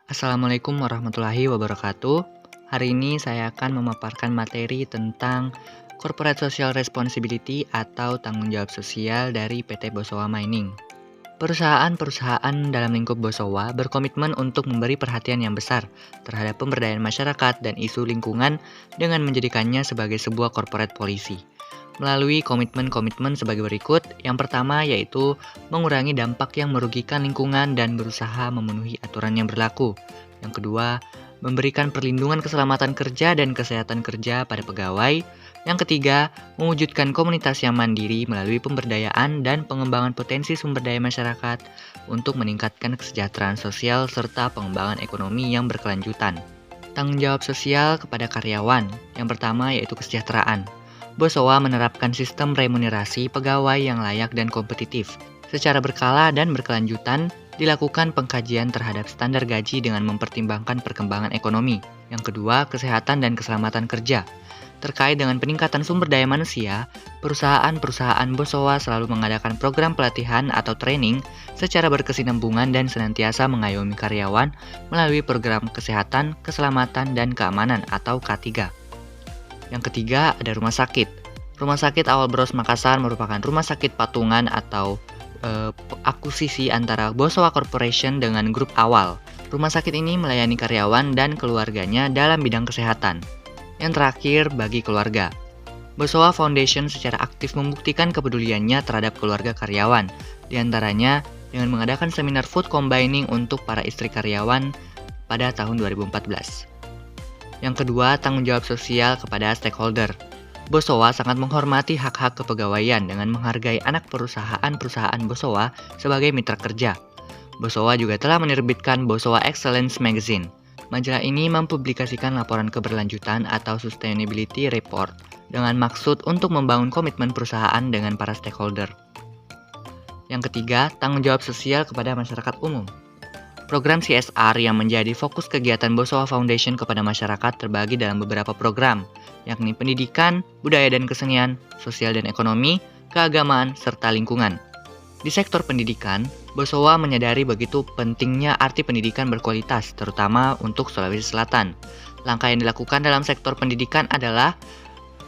Assalamualaikum warahmatullahi wabarakatuh. Hari ini saya akan memaparkan materi tentang Corporate Social Responsibility atau tanggung jawab sosial dari PT Bosowa Mining. Perusahaan-perusahaan dalam lingkup Bosowa berkomitmen untuk memberi perhatian yang besar terhadap pemberdayaan masyarakat dan isu lingkungan dengan menjadikannya sebagai sebuah corporate policy. Melalui komitmen-komitmen sebagai berikut, yang pertama yaitu mengurangi dampak yang merugikan lingkungan dan berusaha memenuhi aturan yang berlaku. Yang kedua, memberikan perlindungan keselamatan kerja dan kesehatan kerja pada pegawai. Yang ketiga, mewujudkan komunitas yang mandiri melalui pemberdayaan dan pengembangan potensi sumber daya masyarakat untuk meningkatkan kesejahteraan sosial serta pengembangan ekonomi yang berkelanjutan. Tanggung jawab sosial kepada karyawan. Yang pertama yaitu kesejahteraan. Bosowa menerapkan sistem remunerasi pegawai yang layak dan kompetitif. Secara berkala dan berkelanjutan, dilakukan pengkajian terhadap standar gaji dengan mempertimbangkan perkembangan ekonomi. Yang kedua, kesehatan dan keselamatan kerja. Terkait dengan peningkatan sumber daya manusia, perusahaan-perusahaan Bosowa selalu mengadakan program pelatihan atau training secara berkesinambungan dan senantiasa mengayomi karyawan melalui program kesehatan, keselamatan, dan keamanan atau K3. Yang ketiga, ada rumah sakit. Rumah sakit Awal Bros Makassar merupakan rumah sakit patungan atau akuisisi antara Bosowa Corporation dengan grup Awal. Rumah sakit ini melayani karyawan dan keluarganya dalam bidang kesehatan. Yang terakhir, bagi keluarga. Bosowa Foundation secara aktif membuktikan kepeduliannya terhadap keluarga karyawan, di antaranya dengan mengadakan seminar food combining untuk para istri karyawan pada tahun 2014. Yang kedua, tanggung jawab sosial kepada stakeholder. Bosowa sangat menghormati hak-hak kepegawaian dengan menghargai anak perusahaan-perusahaan Bosowa sebagai mitra kerja. Bosowa juga telah menerbitkan Bosowa Excellence Magazine. Majalah ini mempublikasikan laporan keberlanjutan atau sustainability report dengan maksud untuk membangun komitmen perusahaan dengan para stakeholder. Yang ketiga, tanggung jawab sosial kepada masyarakat umum. Program CSR yang menjadi fokus kegiatan Bosowa Foundation kepada masyarakat terbagi dalam beberapa program, yakni pendidikan, budaya dan kesenian, sosial dan ekonomi, keagamaan, serta lingkungan. Di sektor pendidikan, Bosowa menyadari begitu pentingnya arti pendidikan berkualitas, terutama untuk Sulawesi Selatan. Langkah yang dilakukan dalam sektor pendidikan adalah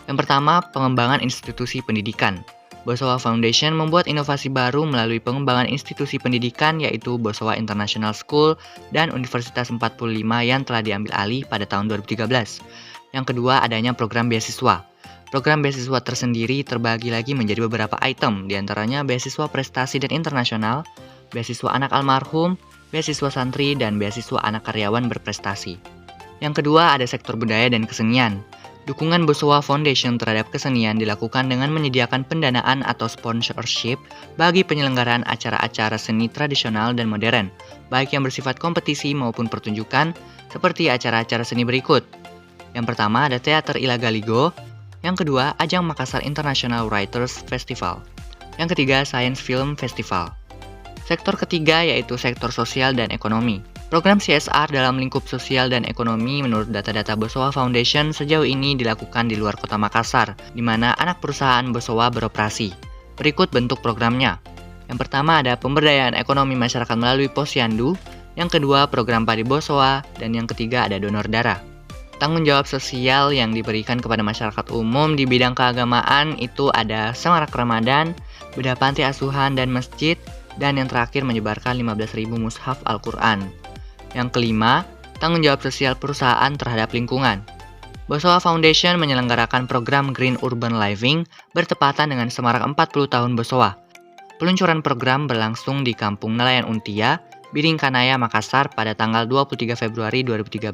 yang pertama, pengembangan institusi pendidikan. Bosowa Foundation membuat inovasi baru melalui pengembangan institusi pendidikan yaitu Bosowa International School dan Universitas 45 yang telah diambil alih pada tahun 2013. Yang kedua, adanya program beasiswa. Program beasiswa tersendiri terbagi lagi menjadi beberapa item, diantaranya beasiswa prestasi dan internasional, beasiswa anak almarhum, beasiswa santri, dan beasiswa anak karyawan berprestasi. Yang kedua, ada sektor budaya dan kesenian. Dukungan Bosowa Foundation terhadap kesenian dilakukan dengan menyediakan pendanaan atau sponsorship bagi penyelenggaraan acara-acara seni tradisional dan modern, baik yang bersifat kompetisi maupun pertunjukan, seperti acara-acara seni berikut. Yang pertama ada Teater Ilagaligo, yang kedua ajang Makassar International Writers Festival, yang ketiga Science Film Festival. Sektor ketiga yaitu sektor sosial dan ekonomi. Program CSR dalam lingkup sosial dan ekonomi menurut data-data Bosowa Foundation sejauh ini dilakukan di luar kota Makassar, di mana anak perusahaan Bosowa beroperasi. Berikut bentuk programnya. Yang pertama ada pemberdayaan ekonomi masyarakat melalui Posyandu, yang kedua program padi Bosowa, dan yang ketiga ada donor darah. Tanggung jawab sosial yang diberikan kepada masyarakat umum di bidang keagamaan itu ada Semarak Ramadan, bedah panti asuhan dan masjid, dan yang terakhir menyebarkan 15.000 mushaf Al-Quran. Yang kelima, tanggung jawab sosial perusahaan terhadap lingkungan. Bosowa Foundation menyelenggarakan program Green Urban Living bertepatan dengan semarak 40 tahun Bosowa. Peluncuran program berlangsung di Kampung Nelayan Untia, Biringkanaya, Makassar pada tanggal 23 Februari 2013.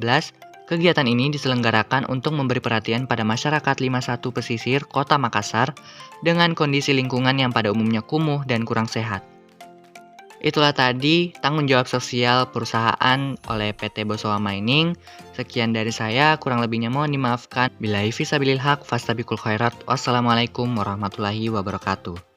Kegiatan ini diselenggarakan untuk memberi perhatian pada masyarakat 51 pesisir kota Makassar dengan kondisi lingkungan yang pada umumnya kumuh dan kurang sehat. Itulah tadi tanggung jawab sosial perusahaan oleh PT Bosowa Mining. Sekian dari saya, kurang lebihnya mohon dimaafkan. Billahi fisabilil haq, fastabikul khairat. Wassalamualaikum warahmatullahi wabarakatuh.